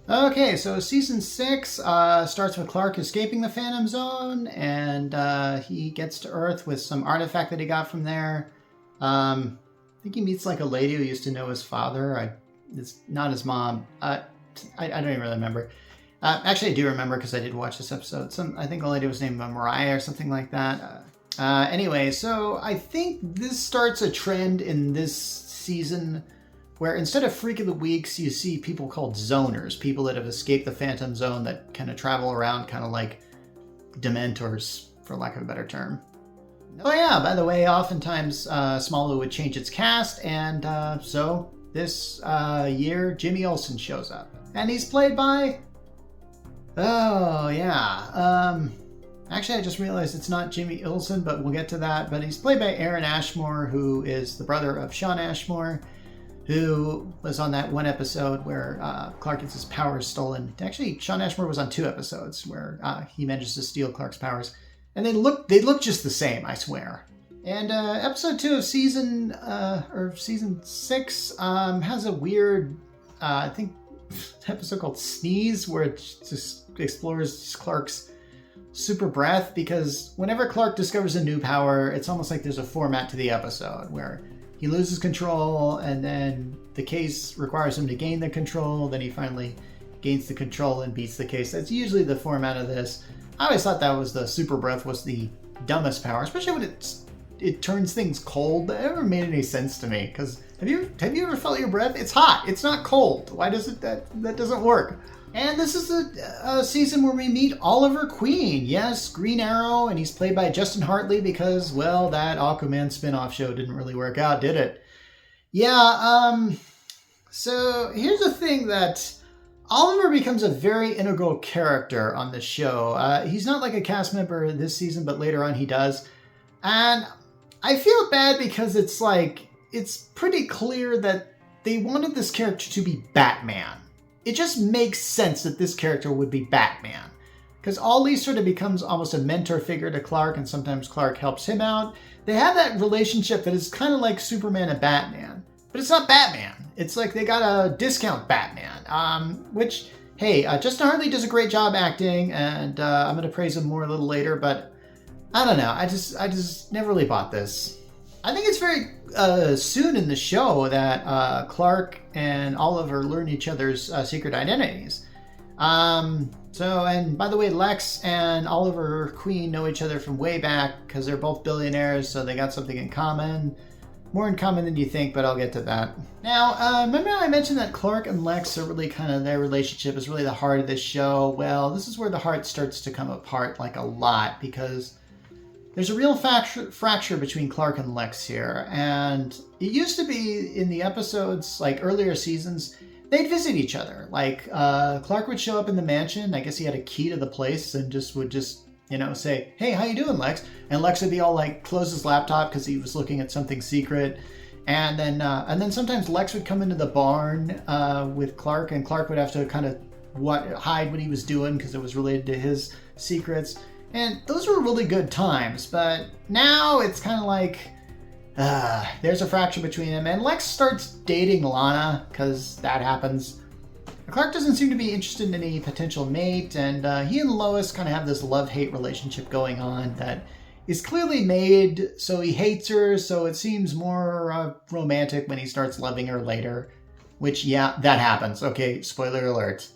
Okay, so season 6 starts with Clark escaping the Phantom Zone, and he gets to Earth with some artifact that he got from there. I think he meets like a lady who used to know his father. It's not his mom. I don't even really remember. Actually, I do remember because I did watch this episode. I think the lady was named Mariah or something like that. Anyway, so I think this starts a trend in this season where instead of Freak of the Weeks, you see people called zoners, people that have escaped the Phantom Zone that kind of travel around kind of like Dementors, for lack of a better term. Oh yeah, by the way, oftentimes Smallville would change its cast, and so this year Jimmy Olsen shows up. And he's played by... Oh yeah, actually I just realized it's not Jimmy Olsen, but we'll get to that. But he's played by Aaron Ashmore, who is the brother of Shawn Ashmore, who was on that one episode where Clark gets his powers stolen. Actually, Shawn Ashmore was on 2 episodes where he manages to steal Clark's powers. And they look just the same, I swear. And episode 2 of season 6 has a weird, I think, episode called Sneeze, where it just explores Clark's super breath, because whenever Clark discovers a new power, it's almost like there's a format to the episode where he loses control, and then the case requires him to gain the control. Then he finally gains the control and beats the case. That's usually the format of this. I always thought that was the super breath was the dumbest power, especially when it turns things cold. That never made any sense to me. Because have you ever felt your breath? It's hot. It's not cold. Why does it that doesn't work? And this is a season where we meet Oliver Queen. Yes, Green Arrow, and he's played by Justin Hartley because, well, that Aquaman spin-off show didn't really work out, did it? Yeah, so here's the thing that Oliver becomes a very integral character on the show. He's not like a cast member this season, but later on he does. And I feel bad because it's pretty clear that they wanted this character to be Batman. It just makes sense that this character would be Batman. Because Ollie sort of becomes almost a mentor figure to Clark, and sometimes Clark helps him out. They have that relationship that is kind of like Superman and Batman. But it's not Batman. It's like they got a discount Batman. Which, hey, Justin Hartley does a great job acting, and I'm going to praise him more a little later, but I don't know. I just never really bought this. I think it's very soon in the show that Clark and Oliver learn each other's secret identities. And by the way, Lex and Oliver Queen know each other from way back because they're both billionaires, so they got something in common. More in common than you think, but I'll get to that. Now, remember I mentioned that Clark and Lex are really kind of, their relationship is really the heart of this show? Well, this is where the heart starts to come apart like a lot, because there's a real fracture between Clark and Lex here. And it used to be in the episodes, like earlier seasons, they'd visit each other. Like, Clark would show up in the mansion. I guess he had a key to the place and would say, hey, how you doing, Lex? And Lex would be all like, close his laptop because he was looking at something secret. And then sometimes Lex would come into the barn with Clark, and Clark would have to kind of hide what he was doing because it was related to his secrets. And those were really good times, but now it's kind of like there's a fracture between them, and Lex starts dating Lana because that happens. Clark doesn't seem to be interested in any potential mate, and he and Lois kind of have this love-hate relationship going on that is clearly made so he hates her, so it seems more romantic when he starts loving her later, which, yeah, that happens. Okay, spoiler alert.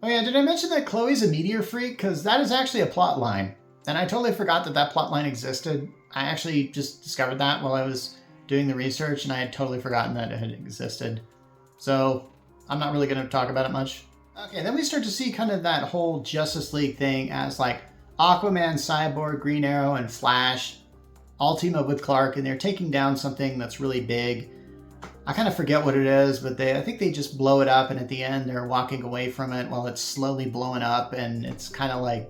Oh yeah, did I mention that Chloe's a meteor freak? Because that is actually a plot line. And I totally forgot that plot line existed. I actually just discovered that while I was doing the research, and I had totally forgotten that it had existed. So I'm not really going to talk about it much. Okay, then we start to see kind of that whole Justice League thing as like Aquaman, Cyborg, Green Arrow, and Flash all team up with Clark, and they're taking down something that's really big. I kind of forget what it is, but I think they just blow it up, and at the end they're walking away from it while it's slowly blowing up, and it's kind of like,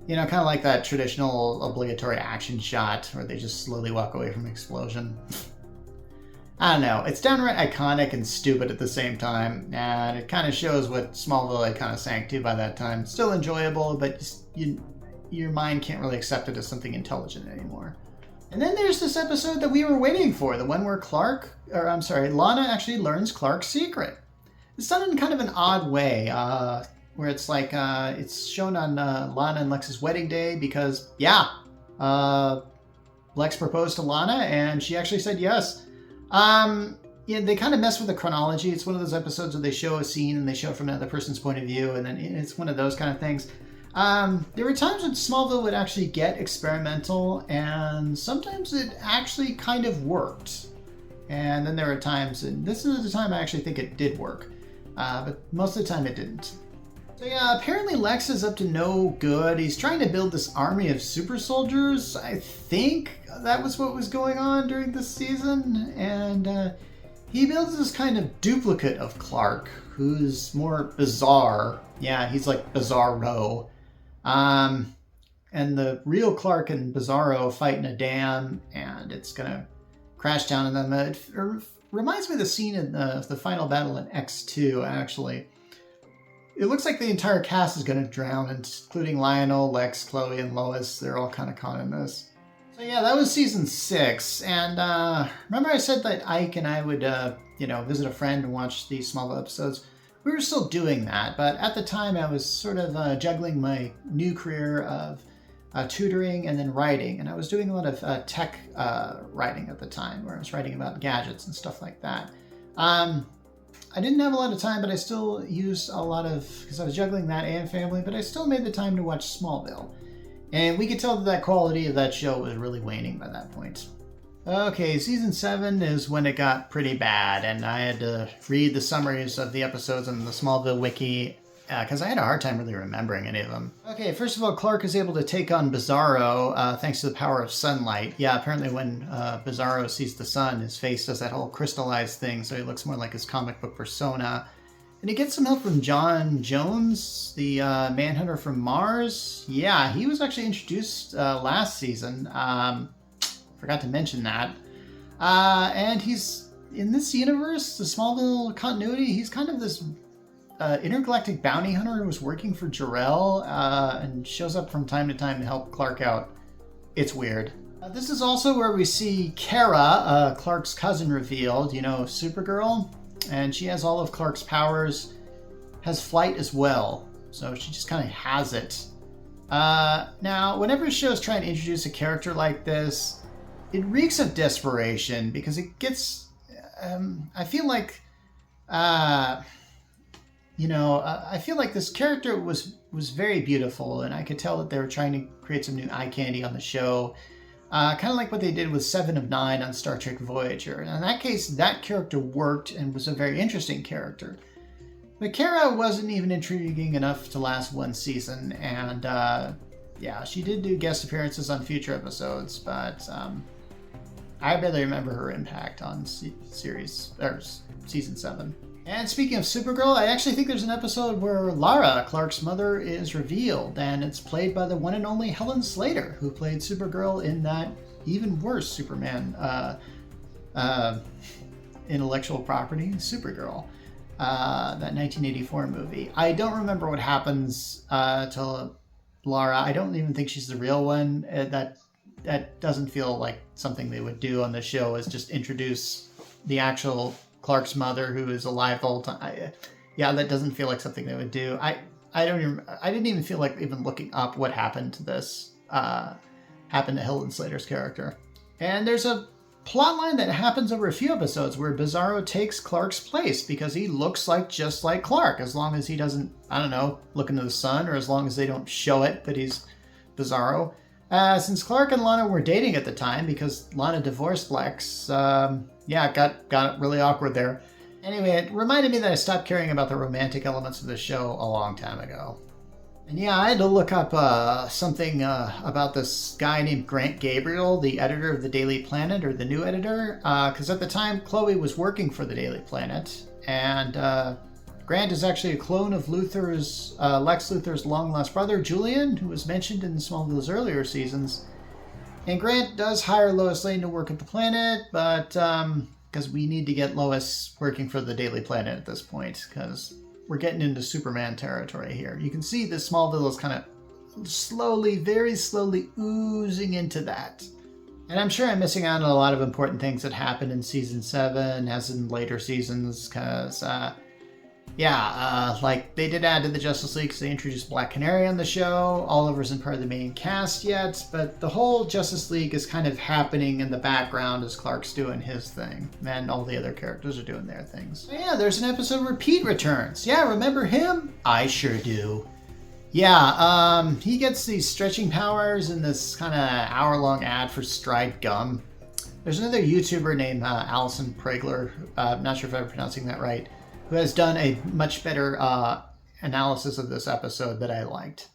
kind of like that traditional obligatory action shot where they just slowly walk away from an explosion. I don't know. It's downright iconic and stupid at the same time, and it kind of shows what Smallville had kind of sank to by that time. Still enjoyable, but your mind can't really accept it as something intelligent anymore. And then there's this episode that we were waiting for, the one where Lana actually learns Clark's secret. It's done in kind of an odd way, where it's like it's shown on Lana and Lex's wedding day because, Lex proposed to Lana and she actually said yes. Yeah, they kind of mess with the chronology. It's one of those episodes where they show a scene and they show it from another person's point of view, and then it's one of those kind of things. There were times when Smallville would actually get experimental, and sometimes it actually kind of worked. And then there were times, and this is the time I actually think it did work, but most of the time it didn't. So yeah, apparently Lex is up to no good. He's trying to build this army of super soldiers. I think that was what was going on during this season, and he builds this kind of duplicate of Clark, who's more bizarre. Yeah, he's like Bizarro. And the real Clark and Bizarro fight in a dam, and it's gonna crash down on them. It reminds me of the scene in the final battle in X2, actually. It looks like the entire cast is gonna drown, including Lionel, Lex, Chloe, and Lois. They're all kind of caught in this. So yeah, that was season 6, and remember I said that Ike and I would, visit a friend and watch these Smallville episodes? We were still doing that, but at the time I was sort of juggling my new career of tutoring and then writing, and I was doing a lot of tech writing at the time, where I was writing about gadgets and stuff like that. I didn't have a lot of time, but I still used a lot of, because I was juggling that and family, but I still made the time to watch Smallville. And we could tell that quality of that show was really waning by that point. Okay, season 7 is when it got pretty bad, and I had to read the summaries of the episodes on the Smallville wiki, because I had a hard time really remembering any of them. Okay, first of all, Clark is able to take on Bizarro thanks to the power of sunlight. Yeah, apparently when Bizarro sees the sun, his face does that whole crystallized thing, so he looks more like his comic book persona. And he gets some help from John Jones, the Manhunter from Mars. Yeah, he was actually introduced last season. Forgot to mention that. And he's, in this universe, the Smallville continuity, he's kind of this intergalactic bounty hunter who was working for Jor-El and shows up from time to time to help Clark out. It's weird. This is also where we see Kara, Clark's cousin, revealed, Supergirl. And she has all of Clark's powers, has flight as well, so she just kind of has it. Now, whenever shows try and introduce a character like this, it reeks of desperation, because it gets, I feel like this character was very beautiful, and I could tell that they were trying to create some new eye candy on the show. Kind of like what they did with 7 of 9 on Star Trek Voyager. And in that case, that character worked and was a very interesting character. But Kara wasn't even intriguing enough to last one season, and she did do guest appearances on future episodes, but I barely remember her impact on season 7. And speaking of Supergirl, I actually think there's an episode where Lara, Clark's mother, is revealed, and it's played by the one and only Helen Slater, who played Supergirl in that even worse Superman intellectual property, Supergirl, that 1984 movie. I don't remember what happens to Lara. I don't even think she's the real one. That doesn't feel like something they would do on the show, is just introduce the actual Clark's mother, who is alive the whole time. That doesn't feel like something they would do. I didn't even feel like even looking up what happened to this, happened to Helen Slater's character. And there's a plot line that happens over a few episodes where Bizarro takes Clark's place because he looks just like Clark, as long as he doesn't, look into the sun, or as long as they don't show it that he's Bizarro. Since Clark and Lana were dating at the time, because Lana divorced Lex, it got really awkward there. Anyway, it reminded me that I stopped caring about the romantic elements of the show a long time ago. And I had to look up something about this guy named Grant Gabriel, the editor of the Daily Planet, or the new editor, because at the time Chloe was working for the Daily Planet, and Grant is actually a clone of Lex Luthor's long-lost brother, Julian, who was mentioned in Smallville's earlier seasons. And Grant does hire Lois Lane to work at the planet, but because we need to get Lois working for the Daily Planet at this point, because we're getting into Superman territory here. You can see that Smallville is kind of slowly, very slowly oozing into that. And I'm sure I'm missing out on a lot of important things that happened in season 7, as in later seasons, because Like they did add to the Justice League because they introduced Black Canary on the show. Oliver isn't part of the main cast yet, but the whole Justice League is kind of happening in the background as Clark's doing his thing, and all the other characters are doing their things. Oh, yeah, there's an episode where Pete returns. Yeah, remember him? I sure do. Yeah, he gets these stretching powers in this kind of hour-long ad for Stride Gum. There's another YouTuber named Allison Pregler, I'm not sure if I'm pronouncing that right, who has done a much better analysis of this episode that I liked.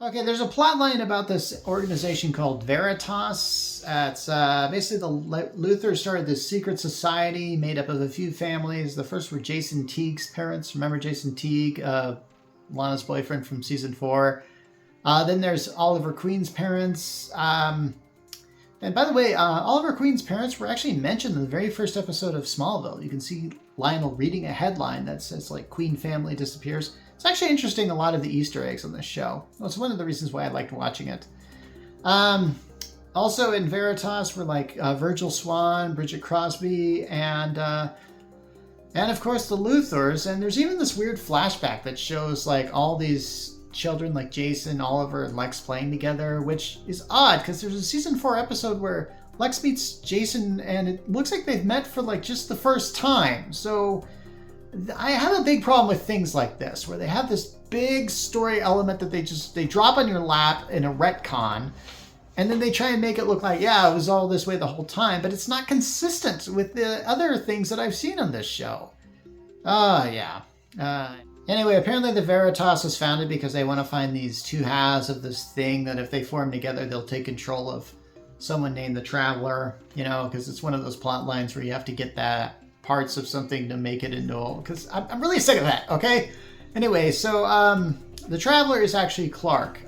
Okay, there's a plot line about this organization called Veritas. It's basically the Luthor started this secret society made up of a few families. The first were Jason Teague's parents. Remember Jason Teague, Lana's boyfriend from season 4. Then there's Oliver Queen's parents. And by the way, Oliver Queen's parents were actually mentioned in the very first episode of Smallville. You can see Lionel reading a headline that says, like, Queen family disappears. It's actually interesting, a lot of the Easter eggs on this show. That's one of the reasons why I liked watching it. Also in Veritas were, like, Virgil Swan, Bridget Crosby, and of course the Luthors. And there's even this weird flashback that shows, like, all these children like Jason, Oliver, and Lex playing together, which is odd because there's a season 4 episode where Lex meets Jason and it looks like they've met for like just the first time. So I have a big problem with things like this where they have this big story element that they drop on your lap in a retcon, and then they try and make it look like, yeah, it was all this way the whole time, but it's not consistent with the other things that I've seen on this show. Anyway, apparently the Veritas was founded because they want to find these two halves of this thing that if they form together, they'll take control of someone named the Traveler, because it's one of those plot lines where you have to get that parts of something to make it into, because I'm really sick of that, okay? Anyway, so the Traveler is actually Clark,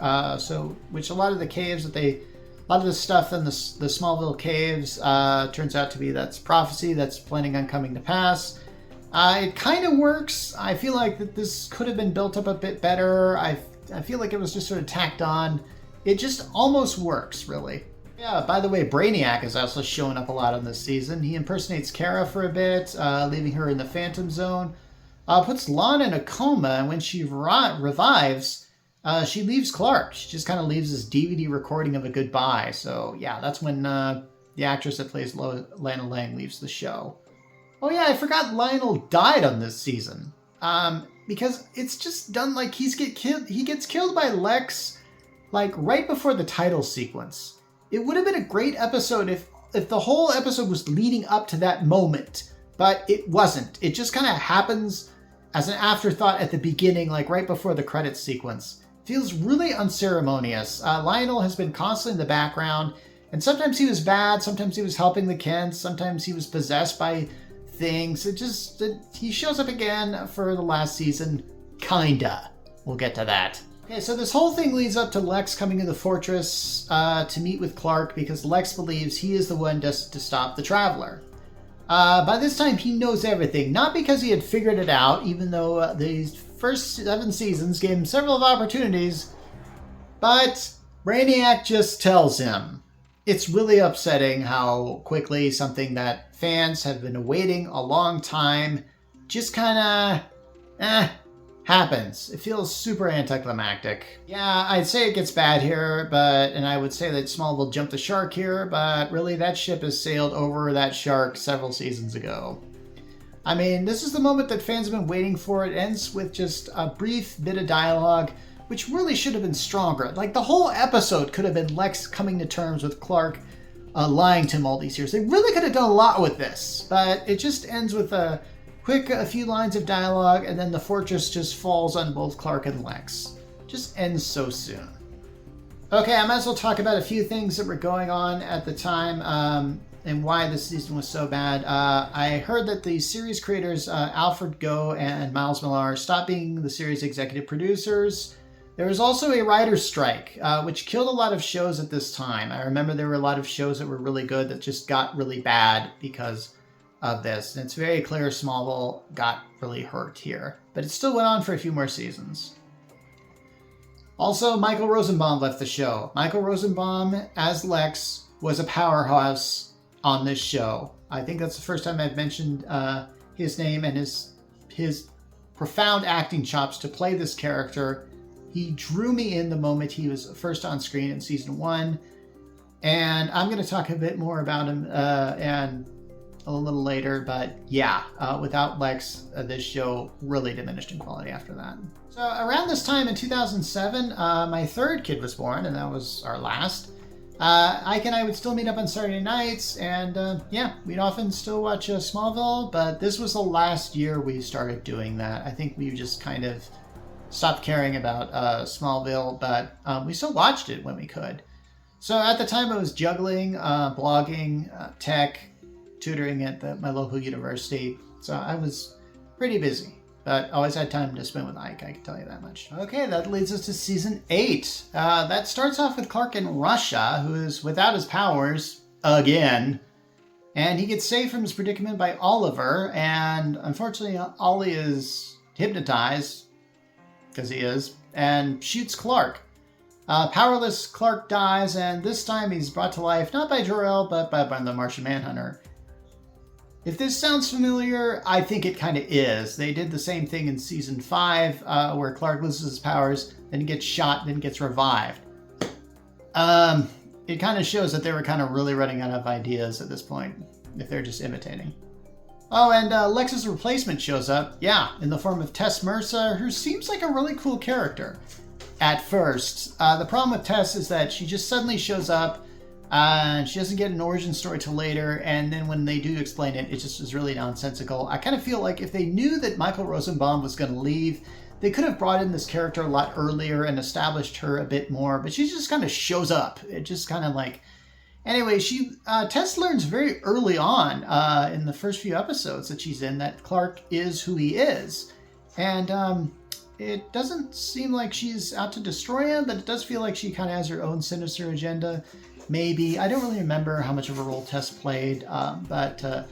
which a lot of the caves a lot of the stuff in the Smallville caves turns out to be that's prophecy that's planning on coming to pass. It kind of works. I feel like that this could have been built up a bit better. I feel like it was just sort of tacked on. It just almost works, really. Yeah, by the way, Brainiac is also showing up a lot on this season. He impersonates Kara for a bit, leaving her in the Phantom Zone. Puts Lana in a coma, and when she revives, she leaves Clark. She just kind of leaves this DVD recording of a goodbye. So, yeah, that's when the actress that plays Lana Lang leaves the show. Oh yeah, I forgot Lionel died on this season. Because it's just done like he gets killed by Lex, like right before the title sequence. It would have been a great episode if the whole episode was leading up to that moment, but it wasn't. It just kind of happens as an afterthought at the beginning, like right before the credits sequence. Feels really unceremonious. Lionel has been constantly in the background, and sometimes he was bad, sometimes he was helping the Kents, sometimes he was possessed by things. He shows up again for the last season, kinda. We'll get to that. Okay, so this whole thing leads up to Lex coming to the fortress to meet with Clark because Lex believes he is the one to stop the Traveler. By this time, he knows everything, not because he had figured it out, even though these first 7 seasons gave him several opportunities, but Brainiac just tells him. It's really upsetting how quickly something that fans have been awaiting a long time just kind of happens. It feels super anticlimactic. Yeah, I'd say it gets bad here, and I would say that Smallville jumped the shark here, but really that ship has sailed over that shark several seasons ago. I mean, this is the moment that fans have been waiting for. It ends with just a brief bit of dialogue, which really should have been stronger. Like, the whole episode could have been Lex coming to terms with Clark lying to him all these years. They really could have done a lot with this, but it just ends with a few lines of dialogue, and then the fortress just falls on both Clark and Lex. Just ends so soon. Okay, I might as well talk about a few things that were going on at the time and why this season was so bad. I heard that the series creators, Alfred Goh and Miles Millar, stopped being the series executive producers. There was also a writer's strike, which killed a lot of shows at this time. I remember there were a lot of shows that were really good that just got really bad because of this. And it's very clear Smallville got really hurt here. But it still went on for a few more seasons. Also, Michael Rosenbaum left the show. Michael Rosenbaum, as Lex, was a powerhouse on this show. I think that's the first time I've mentioned his name and his profound acting chops to play this character. He drew me in the moment he was first on screen in season 1. And I'm going to talk a bit more about him and a little later. But yeah, without Lex, this show really diminished in quality after that. So around this time in 2007, my third kid was born, and that was our last. Ike and I would still meet up on Saturday nights, and yeah, we'd often still watch Smallville, but this was the last year we started doing that. I think we just kind of stopped caring about Smallville, but we still watched it when we could. So at the time I was juggling, blogging, tech, tutoring at my local university, so I was pretty busy. But always had time to spend with Ike, I can tell you that much. Okay, that leads us to season 8. That starts off with Clark in Russia, who is without his powers, again. And he gets saved from his predicament by Oliver, and unfortunately Ollie is hypnotized, because he is, and shoots Clark. Powerless Clark dies, and this time he's brought to life not by Jor-El, but by the Martian Manhunter. If this sounds familiar, I think it kind of is. They did the same thing in season 5, where Clark loses his powers, then he gets shot, then gets revived. It kind of shows that they were kind of really running out of ideas at this point, if they're just imitating. Oh, and Lex's replacement shows up, yeah, in the form of Tess Mercer, who seems like a really cool character at first. The problem with Tess is that she just suddenly shows up, she doesn't get an origin story till later, and then when they do explain it, it just is really nonsensical. I kind of feel like if they knew that Michael Rosenbaum was going to leave, they could have brought in this character a lot earlier and established her a bit more, but she just kind of shows up. It just kind of like... Anyway, Tess learns very early on in the first few episodes that she's in that Clark is who he is. And it doesn't seem like she's out to destroy him, but it does feel like she kind of has her own sinister agenda. Maybe. I don't really remember how much of a role Tess played, but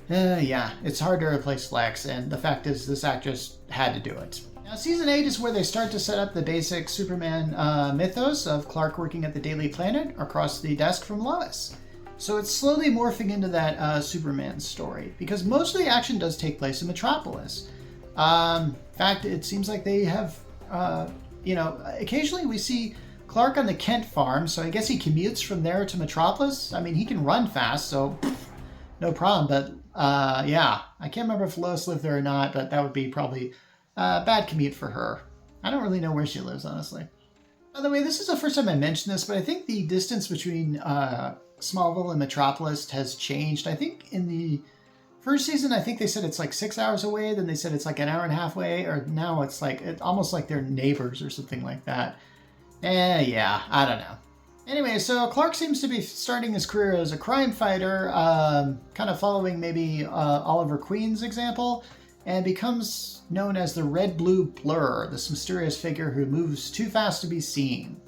yeah, it's hard to replace Lex, and the fact is this actress had to do it. Now, season 8 is where they start to set up the basic Superman mythos of Clark working at the Daily Planet across the desk from Lois. So it's slowly morphing into that Superman story, because most of the action does take place in Metropolis. In fact, it seems like they have, occasionally we see Clark on the Kent farm, so I guess he commutes from there to Metropolis. I mean, he can run fast, so no problem. But yeah, I can't remember if Lois lived there or not, but that would be probably a bad commute for her. I don't really know where she lives, honestly. By the way, this is the first time I mentioned this, but I think the distance between Smallville and Metropolis has changed. I think in the first season, I think they said it's like 6 hours away, then they said it's like an hour and a half away, or now it's almost like they're neighbors or something like that. Yeah, I don't know. Anyway, so Clark seems to be starting his career as a crime fighter, kind of following maybe Oliver Queen's example, and becomes known as the Red Blue Blur, this mysterious figure who moves too fast to be seen.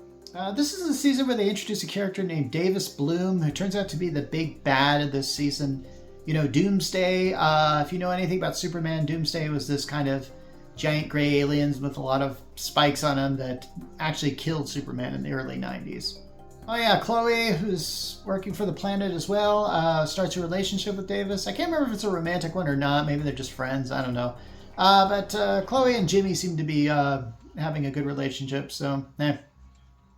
This is the season where they introduce a character named Davis Bloom, who turns out to be the big bad of this season. You know, Doomsday, if you know anything about Superman, Doomsday was this kind of giant gray aliens with a lot of spikes on them that actually killed Superman in the early 90s. Oh yeah, Chloe, who's working for the planet as well, starts a relationship with Davis. I can't remember if it's a romantic one or not. Maybe they're just friends. I don't know. But Chloe and Jimmy seem to be having a good relationship, so I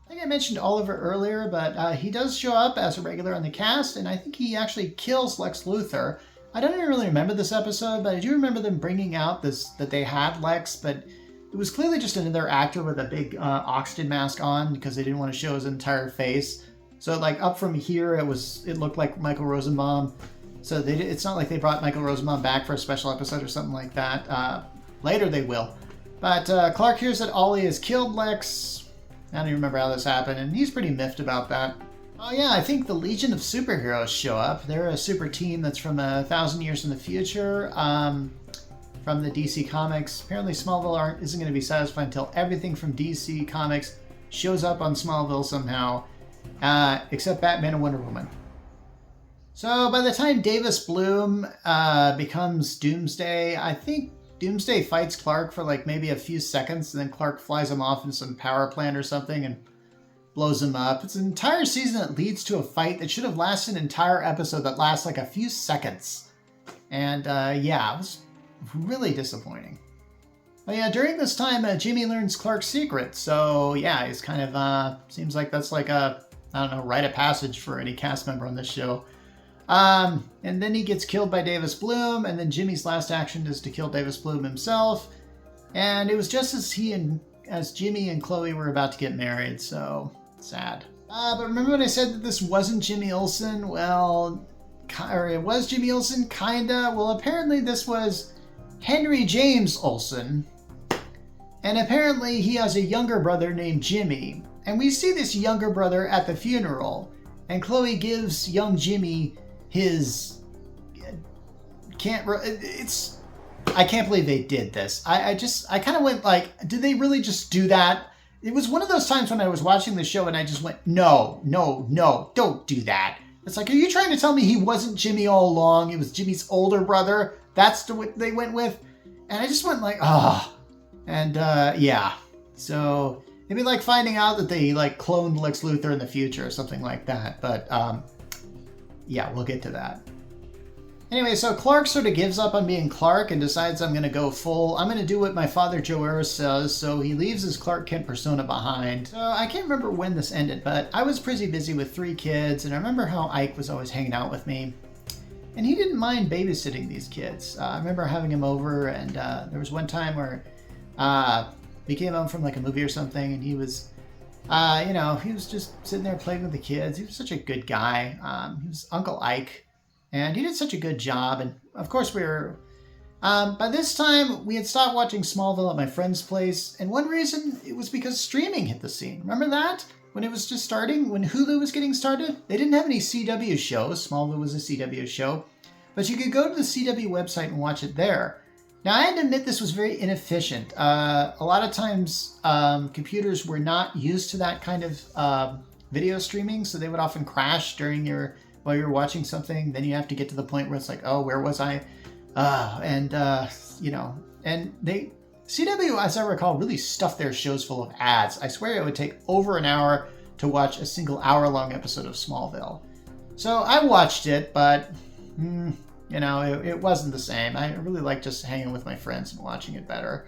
think I mentioned Oliver earlier, but he does show up as a regular on the cast, and I think he actually kills Lex Luthor. I don't even really remember this episode, but I do remember them bringing out that they had Lex, but it was clearly just another actor with a big oxygen mask on because they didn't want to show his entire face. So like up from here, it looked like Michael Rosenbaum. So it's not like they brought Michael Rosenbaum back for a special episode or something like that. Later they will. But Clark hears that Ollie has killed Lex. I don't even remember how this happened, and he's pretty miffed about that. Oh yeah, I think the Legion of Superheroes show up. They're a super team that's from 1,000 years in the future, from the DC Comics. Apparently Smallville isn't going to be satisfied until everything from DC Comics shows up on Smallville somehow, except Batman and Wonder Woman. So by the time Davis Bloom becomes Doomsday, I think Doomsday fights Clark for like maybe a few seconds, and then Clark flies him off in some power plant or something and blows him up. It's an entire season that leads to a fight that should have lasted an entire episode that lasts like a few seconds. And yeah, it was really disappointing. Oh yeah, during this time, Jimmy learns Clark's secret. So yeah, he's kind of, seems like that's like a, I don't know, rite of passage for any cast member on this show. And then he gets killed by Davis Bloom, and then Jimmy's last action is to kill Davis Bloom himself. And it was just as Jimmy and Chloe were about to get married, so sad. But remember when I said that this wasn't Jimmy Olsen? Well, or it was Jimmy Olsen, kinda. Well, apparently this was Henry James Olsen. And apparently he has a younger brother named Jimmy. And we see this younger brother at the funeral. And Chloe gives young Jimmy his... I can't believe they did this. I kind of went like, did they really just do that? It was one of those times when I was watching the show and I just went, no, don't do that. It's like, are you trying to tell me he wasn't Jimmy all along? It was Jimmy's older brother. That's what they went with. And I just went like, ah. And yeah. So it'd be like finding out that they like cloned Lex Luthor in the future or something like that. But yeah, we'll get to that. Anyway, so Clark sort of gives up on being Clark and decides I'm going to do what my father Joe Eris says, so he leaves his Clark Kent persona behind. So I can't remember when this ended, but I was pretty busy with 3 kids, and I remember how Ike was always hanging out with me. And he didn't mind babysitting these kids. I remember having him over, and there was one time where we came home from like a movie or something, and he was, he was just sitting there playing with the kids. He was such a good guy. He was Uncle Ike. And he did such a good job. And of course by this time we had stopped watching Smallville at my friend's place. And one reason, it was because streaming hit the scene. Remember that? When it was just starting, when Hulu was getting started? They didn't have any CW shows. Smallville was a CW show. But you could go to the CW website and watch it there. Now I had to admit this was very inefficient. A lot of times computers were not used to that kind of video streaming. So they would often crash while you're watching something. Then you have to get to the point where it's like, oh, where was I? And CW, as I recall, really stuffed their shows full of ads. I swear it would take over an hour to watch a single hour-long episode of Smallville. So I watched it, but, it wasn't the same. I really like just hanging with my friends and watching it better.